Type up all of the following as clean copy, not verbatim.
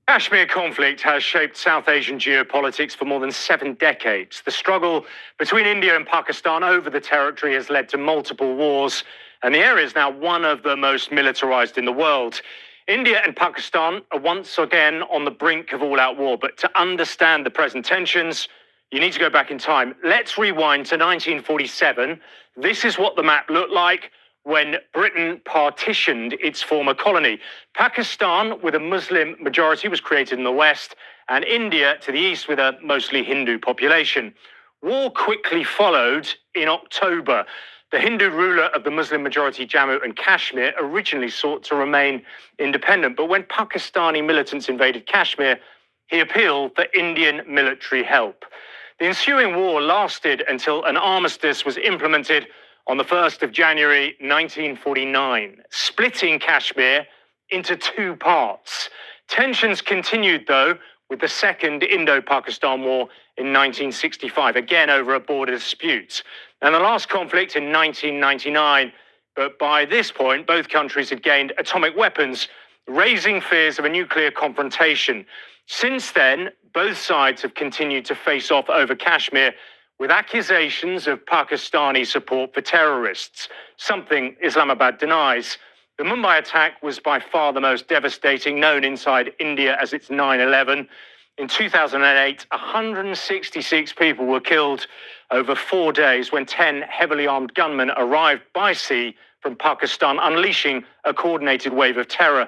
Kashmir conflict has shaped South Asian geopolitics for more than 7 decades. The struggle between India and Pakistan over the territory has led to multiple wars, and the area is now one of the most militarized in the world. India and Pakistan are once again on the brink of all-out war, but to understand the present tensions, you need to go back in time. Let's rewind to 1947. This is what the map looked like when Britain partitioned its former colony. Pakistan, with a Muslim majority, was created in the west, and India to the east with a mostly Hindu population. War quickly followed in October. The Hindu ruler of the Muslim majority Jammu and Kashmir originally sought to remain independent, but when Pakistani militants invaded Kashmir, he appealed for Indian military help. The ensuing war lasted until an armistice was implemented on the 1st of January 1949, splitting Kashmir into 2 parts. Tensions continued, though, with the Second Indo-Pakistan War in 1965, again over a border dispute. And the last conflict in 1999, but by this point, both countries had gained atomic weapons, raising fears of a nuclear confrontation. Since then, both sides have continued to face off over Kashmir, with accusations of Pakistani support for terrorists, something Islamabad denies. The Mumbai attack was by far the most devastating, known inside India as its 9/11. In 2008, 166 people were killed over 4 days when 10 heavily armed gunmen arrived by sea from Pakistan, unleashing a coordinated wave of terror.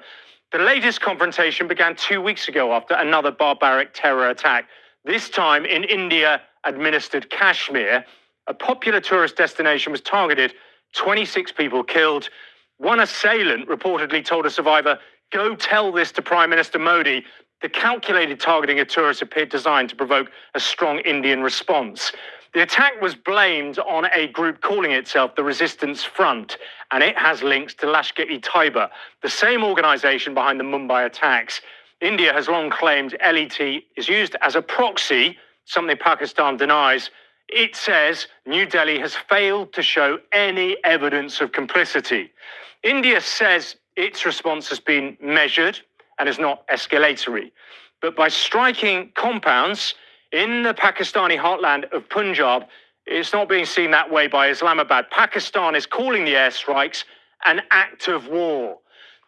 The latest confrontation began 2 weeks ago after another barbaric terror attack, this time in India-administered Kashmir. A popular tourist destination was targeted, 26 people killed. One assailant reportedly told a survivor, "Go tell this to Prime Minister Modi." The calculated targeting of tourists appeared designed to provoke a strong Indian response. The attack was blamed on a group calling itself the Resistance Front, and it has links to Lashkar-e-Taiba, the same organization behind the Mumbai attacks. India has long claimed LET is used as a proxy, something Pakistan denies. It says New Delhi has failed to show any evidence of complicity. India says its response has been measured and is not escalatory. But by striking compounds in the Pakistani heartland of Punjab, it's not being seen that way by Islamabad. Pakistan is calling the airstrikes an act of war.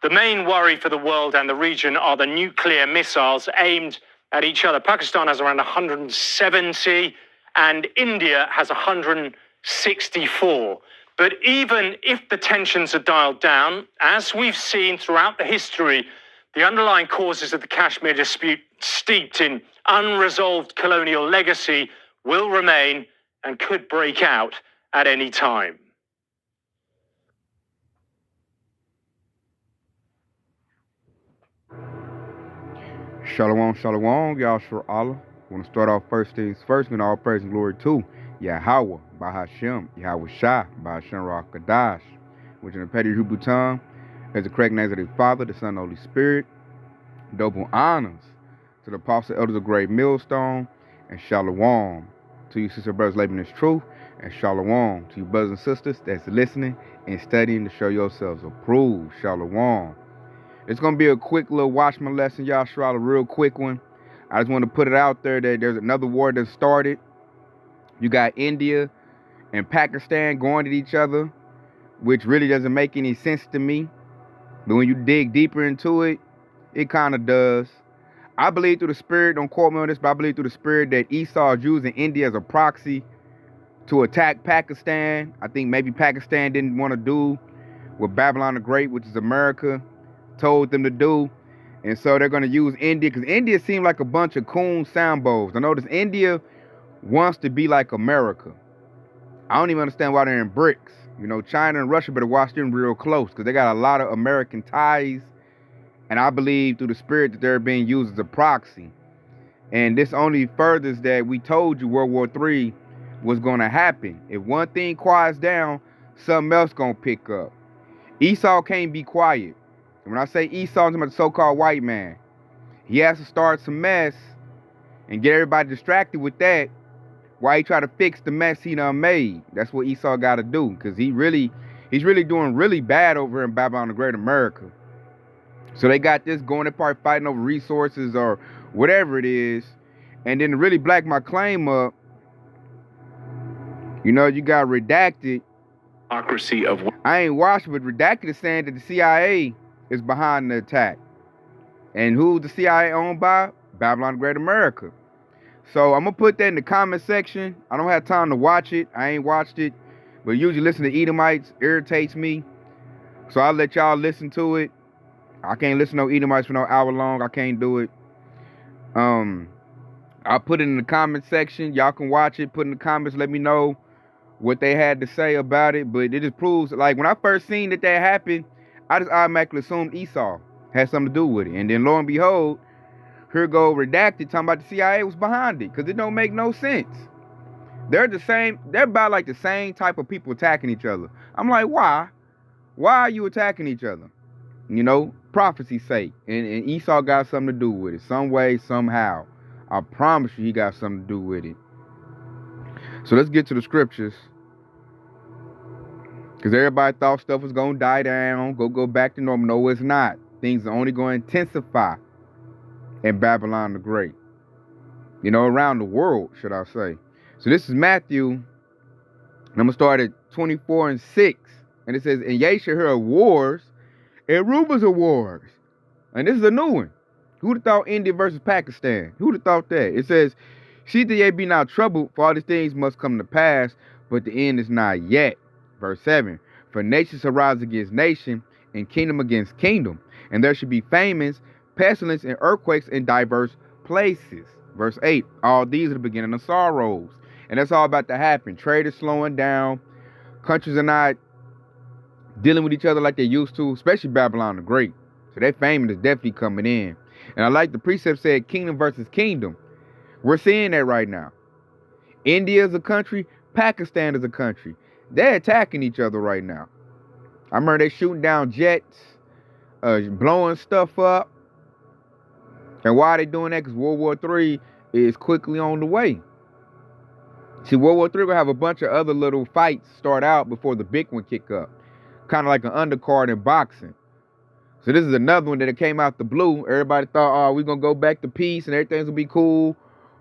The main worry for the world and the region are the nuclear missiles aimed at each other. Pakistan has around 170 and India has 164. But even if the tensions are dialed down, as we've seen throughout the history, the underlying causes of the Kashmir dispute, steeped in unresolved colonial legacy, will remain and could break out at any time. Shalom, shalom, Yahshua Allah. I want to start off first things first, and all praise and glory to Yahweh, Bahashem, Yahweh Shah, Bahashem Ra Kadash, which in the Petty Hebrew tongue is the correct names of the Father, the Son, and the Holy Spirit. Double honors to the Apostle Elders of Great Millstone, and shalom to you sister brothers living this truth, and shalom to you brothers and sisters that's listening and studying to show yourselves approved. Shalom. It's going to be a quick little watchman lesson, Yahshua, a real quick one. I just want to put it out there that there's another war that started. You got India and Pakistan going at each other, which really doesn't make any sense to me. But when you dig deeper into it, it kind of does. I believe through the Spirit, don't quote me on this, but I believe through the Spirit that Esau is using India as a proxy to attack Pakistan. I think maybe Pakistan didn't want to do what Babylon the Great, which is America, told them to do. And so they're going to use India, because India seemed like a bunch of coon sambos. I notice India wants to be like America. I don't even understand why they're in BRICS. You know, China and Russia better watch them real close, because they got a lot of American ties. And I believe through the Spirit that they're being used as a proxy. And this only furthers that we told you World War III was going to happen. If one thing quiets down, something else going to pick up. Esau can't be quiet. When I say Esau, I'm talking about the so-called white man. He has to start some mess and get everybody distracted with that while he try to fix the mess he done made. That's what Esau got to do, because he's really doing really bad over in Babylon the Great America. So they got this going apart, fighting over resources or whatever it is. And then to really black my claim up, you know, you got Redacted. Democracy of I ain't watched, but Redacted is saying that the CIA is behind the attack. And who's the CIA owned by? Babylon Great America. So I'm going to put that in the comment section. I don't have time to watch it. I ain't watched it. But usually listening to Edomites irritates me. So I'll let y'all listen to it. I can't listen to no Edomites for no hour long. I can't do it. I'll put it in the comment section. Y'all can watch it. Put in the comments. Let me know what they had to say about it. But it just proves, like, when I first seen that happened, I just automatically assumed Esau had something to do with it. And then lo and behold, here go Redacted talking about the CIA was behind it, because it don't make no sense. They're the same. They're about like the same type of people attacking each other. I'm like, why? Why are you attacking each other? You know, prophecy's sake. And Esau got something to do with it. Some way, somehow. I promise you he got something to do with it. So let's get to the scriptures. Because everybody thought stuff was going to die down, go back to normal. No, it's not. Things are only going to intensify in Babylon the Great. You know, around the world, should I say. So this is Matthew. And I'm going to start at 24 and 6. And it says, and ye shall hear of wars and rumors of wars. And this is a new one. Who'd have thought India versus Pakistan? Who'd have thought that? It says, see that ye be not troubled, for all these things must come to pass, but the end is not yet. Verse 7, for nation shall rise against nation, and kingdom against kingdom. And there should be famines, pestilence, and earthquakes in diverse places. Verse 8, all these are the beginning of sorrows. And that's all about to happen. Trade is slowing down. Countries are not dealing with each other like they used to, especially Babylon the Great. So that famine is definitely coming in. And I like the precept said kingdom versus kingdom. We're seeing that right now. India is a country. Pakistan is a country. They're attacking each other right now. I remember they shooting down jets, blowing stuff up. And why are they doing that? Because World War III is quickly on the way. See, World War III will have a bunch of other little fights start out before the big one kick up. Kind of like an undercard in boxing. So this is another one that came out the blue. Everybody thought, oh, we're going to go back to peace and everything's going to be cool.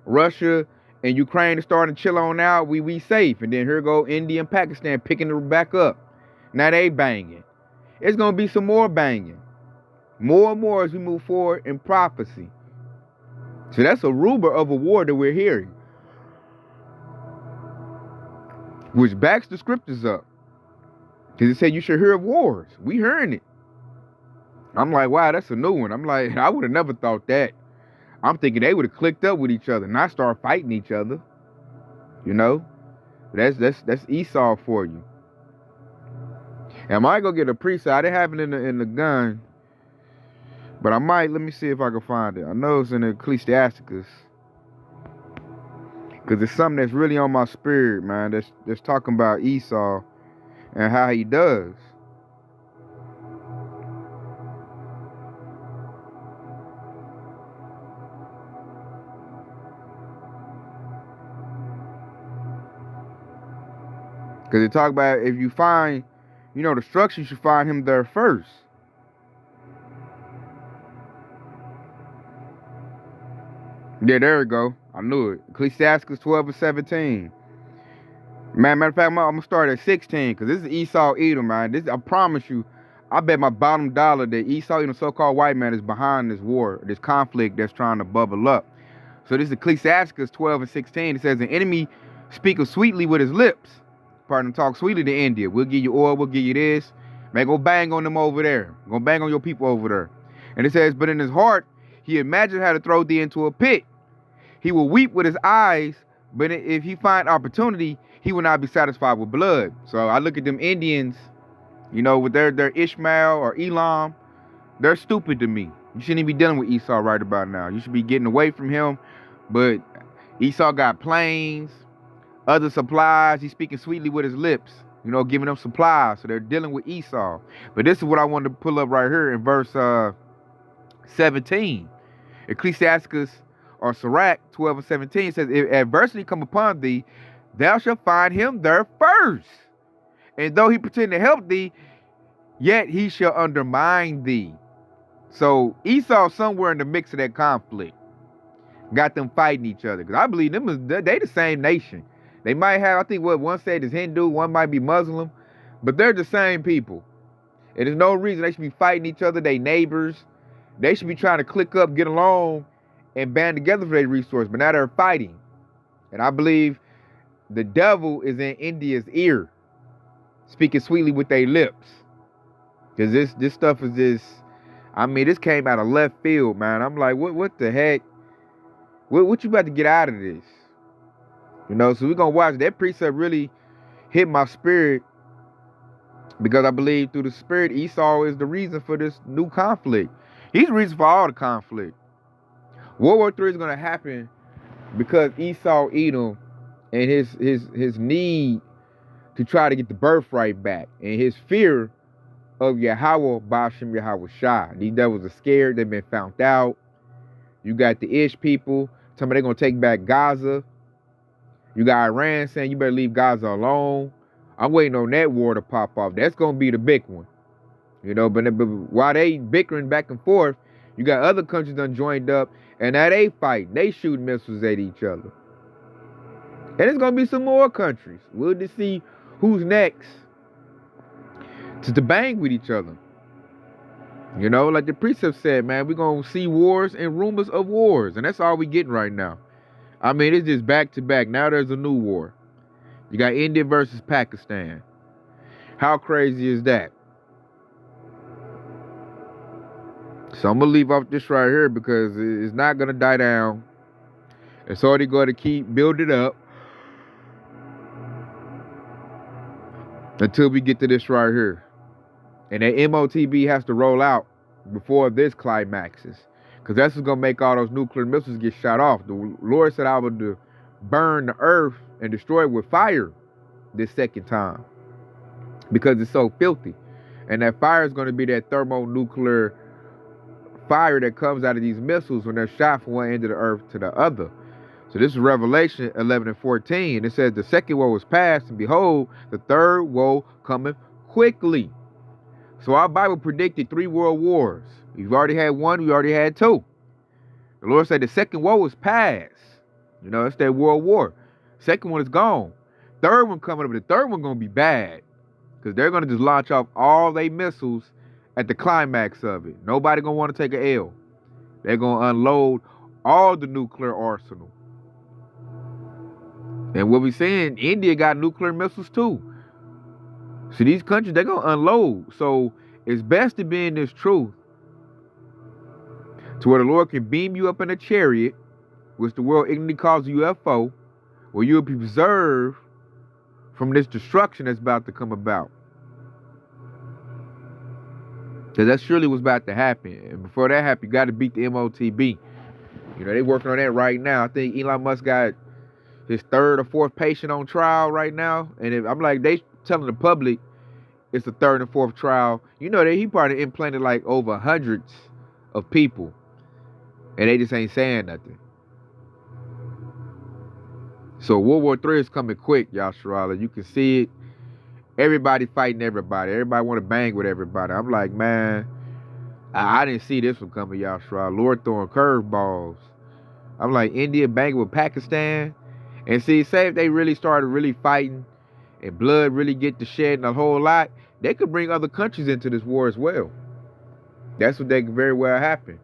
Russia and Ukraine is starting to chill on out. We safe. And then here go India and Pakistan picking it back up. Now they banging. It's going to be some more banging. More and more as we move forward in prophecy. So that's a rumor of a war that we're hearing. Which backs the scriptures up. Because it said you should hear of wars. We hearing it. I'm like, wow, that's a new one. I'm like, I would have never thought that. I'm thinking they would have clicked up with each other, not start fighting each other. You know? That's Esau for you. And I might go get a preset. I didn't have it in the gun. But I might, let me see if I can find it. I know it's in the Ecclesiasticus. Because it's something that's really on my spirit, man. That's talking about Esau and how he does. Because they talk about if you find, you know, the structure, you should find him there first. Yeah, there we go. I knew it. Ecclesiasticus 12 and 17. Matter of fact, I'm going to start at 16 because this is Esau Edom, man. I promise you, I bet my bottom dollar that Esau Edom, so-called white man, is behind this war, this conflict that's trying to bubble up. So this is Ecclesiasticus 12 and 16. It says, the enemy speaketh sweetly with his lips. Pardon, talk sweetly to India. We'll give you oil, we'll give you this. Man, go bang on them over there. Go bang on your people over there. And it says, but in his heart, he imagined how to throw thee into a pit. He will weep with his eyes, but if he find opportunity, he will not be satisfied with blood. So I look at them Indians, you know, with their Ishmael or Elam, they're stupid to me. You shouldn't even be dealing with Esau right about now. You should be getting away from him. But Esau got planes, other supplies. He's speaking sweetly with his lips, you know, giving them supplies. So they're dealing with Esau. But this is what I wanted to pull up right here in verse 17. Ecclesiasticus or Sirach 12 and 17 says, if adversity come upon thee, thou shalt find him there first. And though he pretend to help thee, yet he shall undermine thee. So Esau somewhere in the mix of that conflict got them fighting each other. Because I believe they the same nation. They might have, I think what one said is Hindu, one might be Muslim, but they're the same people. And there's no reason they should be fighting each other, they neighbors. They should be trying to click up, get along, and band together for their resource. But now they're fighting. And I believe the devil is in India's ear, speaking sweetly with their lips. Because this stuff is just, I mean, this came out of left field, man. I'm like, what the heck? What you about to get out of this? You know, so we're going to watch. That precept really hit my spirit because I believe through the spirit, Esau is the reason for this new conflict. He's the reason for all the conflict. World War III is going to happen because Esau, Edom, and his need to try to get the birthright back and his fear of Yahweh, Ba'ashem Yahweh Shah. These devils are scared. They've been found out. You got the Ish people telling me they're going to take back Gaza. You got Iran saying you better leave Gaza alone. I'm waiting on that war to pop off. That's going to be the big one. You know, but while they bickering back and forth, you got other countries done joined up, and now they fighting. They shooting missiles at each other. And it's going to be some more countries. We'll just see who's next to bang with each other. You know, like the precept said, man, we're going to see wars and rumors of wars. And that's all we getting right now. I mean, it's just back to back. Now there's a new war. You got India versus Pakistan. How crazy is that? So I'm going to leave off this right here because it's not going to die down. It's already going to keep building up until we get to this right here. And that MOTB has to roll out before this climaxes. Because that's what's going to make all those nuclear missiles get shot off. The Lord said I would burn the earth and destroy it with fire this second time. Because it's so filthy. And that fire is going to be that thermonuclear fire that comes out of these missiles when they're shot from one end of the earth to the other. So this is Revelation 11 and 14. It says the second woe is past, and behold, the third woe cometh quickly. So our Bible predicted 3 world wars. We've already had one, we already had 2. The Lord said the second woe is past. You know, it's that world war. Second one is gone. Third one coming up, but the third one going to be bad. Because they're going to just launch off all their missiles at the climax of it. Nobody going to want to take an L. They're going to unload all the nuclear arsenal. And what we're saying, India got nuclear missiles too. So these countries, they're going to unload. So it's best to be in this truth to where the Lord can beam you up in a chariot, which the world ignorantly calls a UFO, where you'll be preserved from this destruction that's about to come about. Because that's surely what's about to happen. And before that happens, you got to beat the MOTB. You know, they're working on that right now. I think Elon Musk got his 3rd or 4th patient on trial right now. And I'm like, they telling the public it's the 3rd and 4th trial. You know, he probably implanted like over hundreds of people. And they just ain't saying nothing. So World War III is coming quick, Yasharala. You can see it. Everybody fighting everybody. Everybody want to bang with everybody. I'm like, man, I didn't see this one coming, Yasharala. Lord throwing curveballs. I'm like, India banging with Pakistan. And see, say if they really started really fighting and blood really get to shedding a whole lot, they could bring other countries into this war as well. That's what they could very well happen.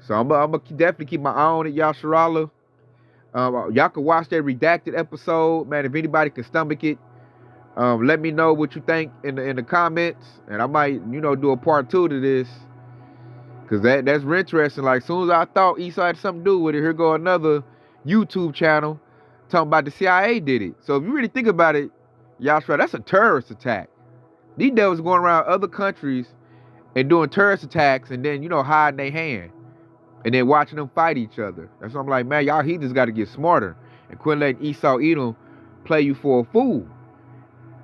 So I'm going to definitely keep my eye on it, Yasharala. Y'all can watch that redacted episode. Man, if anybody can stomach it, let me know what you think in the comments. And I might, you know, do a part 2 to this. Because that's interesting. Like, as soon as I thought Esau had something to do with it, here go another YouTube channel talking about the CIA did it. So if you really think about it, Yashua, that's a terrorist attack. These devils going around other countries and doing terrorist attacks and then, you know, hiding their hand. And then watching them fight each other. That's what I'm like, man, y'all heathens got to get smarter. And quit letting Esau Edom play you for a fool.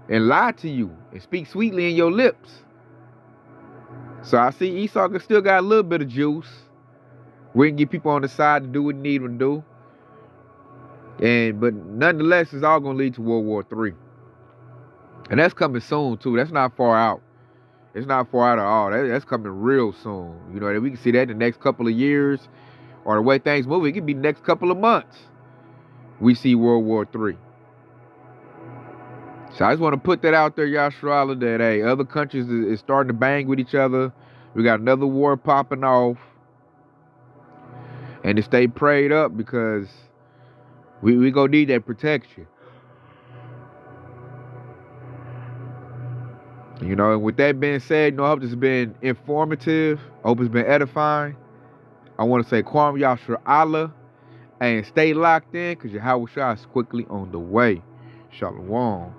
And lie to you. And speak sweetly in your lips. So I see Esau still got a little bit of juice. We can get people on the side to do what we need them to do. But nonetheless, it's all going to lead to World War III. And that's coming soon, too. That's not far out. It's not far out at all. That's coming real soon. You know, we can see that in the next couple of years, or the way things move, it could be the next couple of months. We see World War III. So I just want to put that out there, Yashrala, that hey, other countries is starting to bang with each other. We got another war popping off. And to stay prayed up, because we gonna need that protection. You know, and with that being said, I hope this has been informative. I hope it's been edifying. I want to say Kwam Yashra Allah, and stay locked in, because Yahweh Shah is quickly on the way. Shalom.